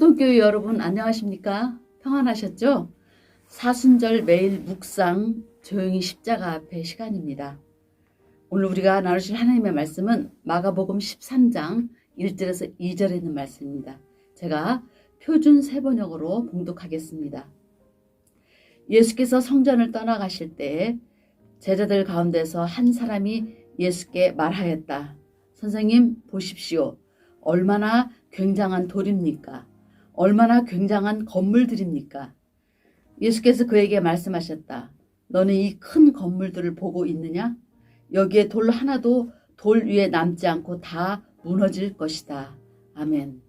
보통교회 여러분 안녕하십니까? 평안하셨죠? 사순절 매일 묵상 조용히 십자가 앞에 시간입니다. 오늘 우리가 나누실 하나님의 말씀은 마가복음 13장 1절에서 2절에 있는 말씀입니다. 제가 표준 세번역으로 봉독하겠습니다. 예수께서 성전을 떠나가실 때 제자들 가운데서 한 사람이 예수께 말하였다. 선생님 보십시오. 얼마나 굉장한 돌입니까? 얼마나 굉장한 건물들입니까? 예수께서 그에게 말씀하셨다. 너는 이 큰 건물들을 보고 있느냐? 여기에 돌 하나도 돌 위에 남지 않고 다 무너질 것이다. 아멘.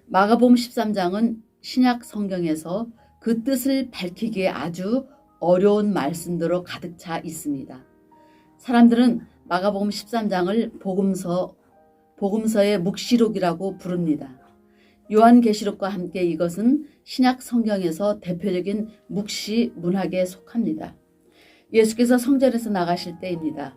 마가복음 13장은 신약 성경에서 그 뜻을 밝히기에 아주 어려운 말씀들로 가득 차 있습니다. 사람들은 마가복음 13장을 복음서의 묵시록이라고 부릅니다. 요한계시록과 함께 이것은 신약 성경에서 대표적인 묵시 문학에 속합니다. 예수께서 성전에서 나가실 때입니다.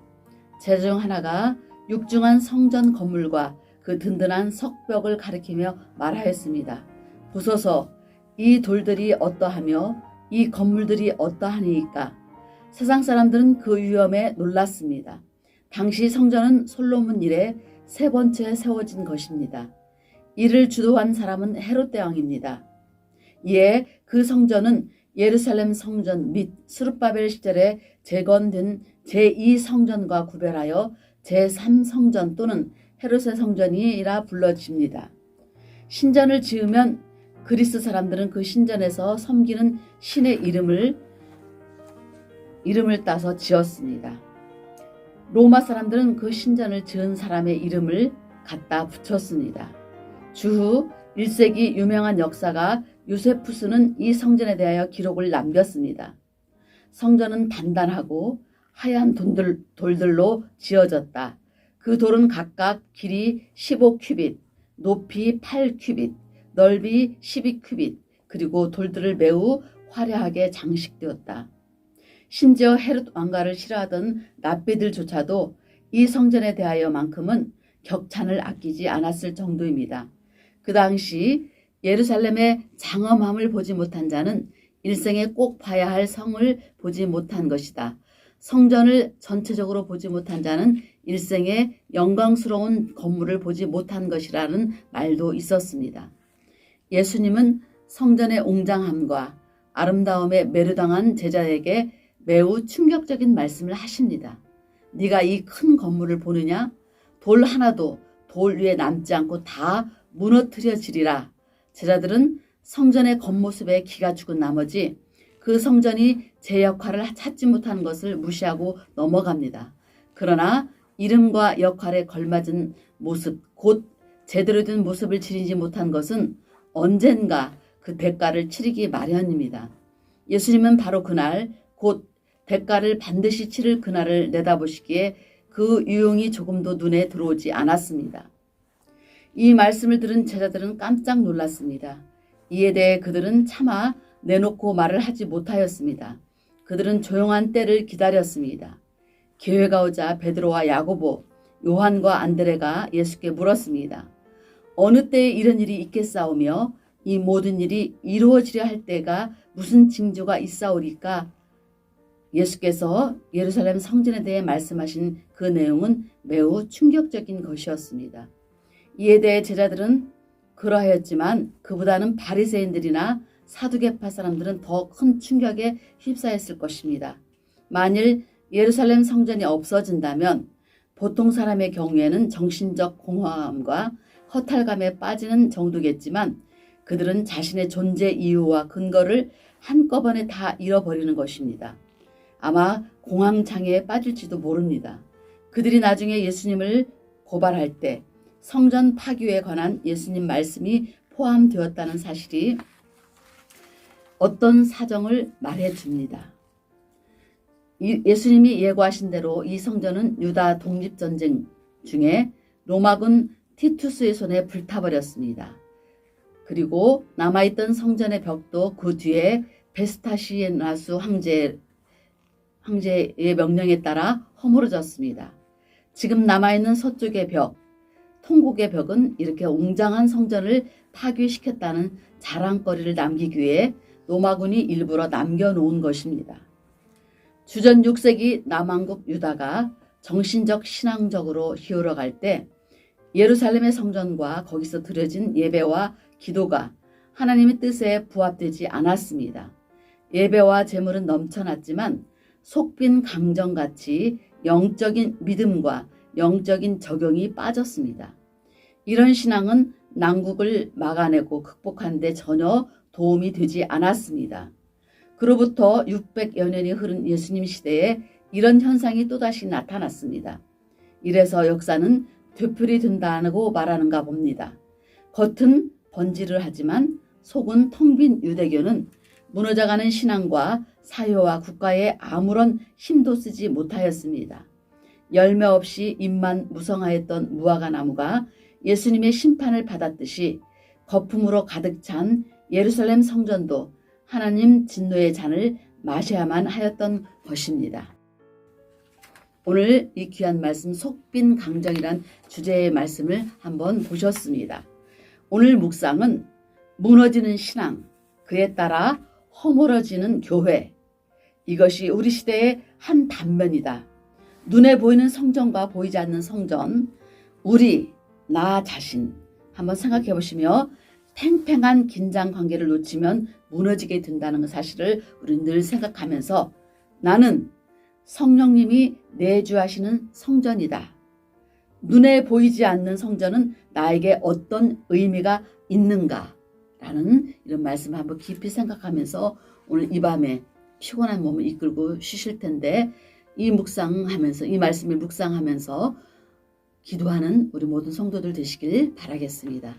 제자 중 하나가 육중한 성전 건물과 그 든든한 석벽을 가리키며 말하였습니다. 보소서, 이 돌들이 어떠하며 이 건물들이 어떠하니까. 세상 사람들은 그 위엄에 놀랐습니다. 당시 성전은 솔로몬 이래 세 번째 세워진 것입니다. 이를 주도한 사람은 헤롯 대왕입니다. 이에 그 성전은 예루살렘 성전 및 스룹바벨 시절에 재건된 제2성전과 구별하여 제3성전 또는 헤롯의 성전이라 불러집니다. 신전을 지으면 그리스 사람들은 그 신전에서 섬기는 신의 이름을 따서 지었습니다. 로마 사람들은 그 신전을 지은 사람의 이름을 갖다 붙였습니다. 주후 1세기 유명한 역사가 요세푸스는 이 성전에 대하여 기록을 남겼습니다. 성전은 단단하고 하얀 돌들로 지어졌다. 그 돌은 각각 길이 15큐빗, 높이 8큐빗, 넓이 12큐빗, 그리고 돌들을 매우 화려하게 장식되었다. 심지어 헤롯 왕가를 싫어하던 랍비들조차도 이 성전에 대하여만큼은 격찬을 아끼지 않았을 정도입니다. 그 당시 예루살렘의 장엄함을 보지 못한 자는 일생에 꼭 봐야 할 성을 보지 못한 것이다. 성전을 전체적으로 보지 못한 자는 일생에 영광스러운 건물을 보지 못한 것이라는 말도 있었습니다. 예수님은 성전의 웅장함과 아름다움에 매료당한 제자에게 매우 충격적인 말씀을 하십니다. 네가 이 큰 건물을 보느냐? 돌 하나도 돌 위에 남지 않고 다 무너뜨려지리라. 제자들은 성전의 겉모습에 기가 죽은 나머지 그 성전이 제 역할을 찾지 못한 것을 무시하고 넘어갑니다. 그러나 이름과 역할에 걸맞은 모습, 곧 제대로 된 모습을 지니지 못한 것은 언젠가 그 대가를 치르기 마련입니다. 예수님은 바로 그날, 곧 대가를 반드시 치를 그날을 내다보시기에 그 유용이 조금도 눈에 들어오지 않았습니다. 이 말씀을 들은 제자들은 깜짝 놀랐습니다. 이에 대해 그들은 차마 내놓고 말을 하지 못하였습니다. 그들은 조용한 때를 기다렸습니다. 기회가 오자 베드로와 야고보, 요한과 안드레가 예수께 물었습니다. 어느 때에 이런 일이 있겠사오며 이 모든 일이 이루어지려 할 때가 무슨 징조가 있사오리까? 예수께서 예루살렘 성전에 대해 말씀하신 그 내용은 매우 충격적인 것이었습니다. 이에 대해 제자들은 그러하였지만 그보다는 바리새인들이나 사두개파 사람들은 더 큰 충격에 휩싸였을 것입니다. 만일 예루살렘 성전이 없어진다면 보통 사람의 경우에는 정신적 공허함과 허탈감에 빠지는 정도겠지만 그들은 자신의 존재 이유와 근거를 한꺼번에 다 잃어버리는 것입니다. 아마 공황장애에 빠질지도 모릅니다. 그들이 나중에 예수님을 고발할 때 성전 파괴에 관한 예수님 말씀이 포함되었다는 사실이 어떤 사정을 말해줍니다. 예수님이 예고하신 대로 이 성전은 유다 독립전쟁 중에 로마군 티투스의 손에 불타버렸습니다. 그리고 남아있던 성전의 벽도 그 뒤에 베스타시에나스 황제의 명령에 따라 허물어졌습니다. 지금 남아있는 서쪽의 벽, 통곡의 벽은 이렇게 웅장한 성전을 파괴시켰다는 자랑거리를 남기기 위해 로마군이 일부러 남겨놓은 것입니다. 주전 6세기 남왕국 유다가 정신적 신앙적으로 희울어갈 때 예루살렘의 성전과 거기서 드려진 예배와 기도가 하나님의 뜻에 부합되지 않았습니다. 예배와 제물은 넘쳐났지만 속빈 강정같이 영적인 믿음과 영적인 적용이 빠졌습니다. 이런 신앙은 난국을 막아내고 극복하는 데 전혀 도움이 되지 않았습니다. 그로부터 600여 년이 흐른 예수님 시대에 이런 현상이 또다시 나타났습니다. 이래서 역사는 되풀이 된다고 말하는가 봅니다. 겉은 번지를 하지만 속은 텅 빈 유대교는 무너져가는 신앙과 사회와 국가에 아무런 힘도 쓰지 못하였습니다. 열매 없이 잎만 무성하였던 무화과 나무가 예수님의 심판을 받았듯이 거품으로 가득 찬 예루살렘 성전도 하나님 진노의 잔을 마셔야만 하였던 것입니다. 오늘 이 귀한 말씀 속빈 강정이란 주제의 말씀을 한번 보셨습니다. 오늘 묵상은 무너지는 신앙, 그에 따라 허물어지는 교회, 이것이 우리 시대의 한 단면이다. 눈에 보이는 성전과 보이지 않는 성전, 우리, 나 자신 한번 생각해 보시며 팽팽한 긴장 관계를 놓치면 무너지게 된다는 사실을 우리는 늘 생각하면서 나는 성령님이 내주하시는 성전이다. 눈에 보이지 않는 성전은 나에게 어떤 의미가 있는가라는 이런 말씀을 한번 깊이 생각하면서 오늘 이 밤에 피곤한 몸을 이끌고 쉬실 텐데 이 말씀을 묵상하면서 기도하는 우리 모든 성도들 되시길 바라겠습니다.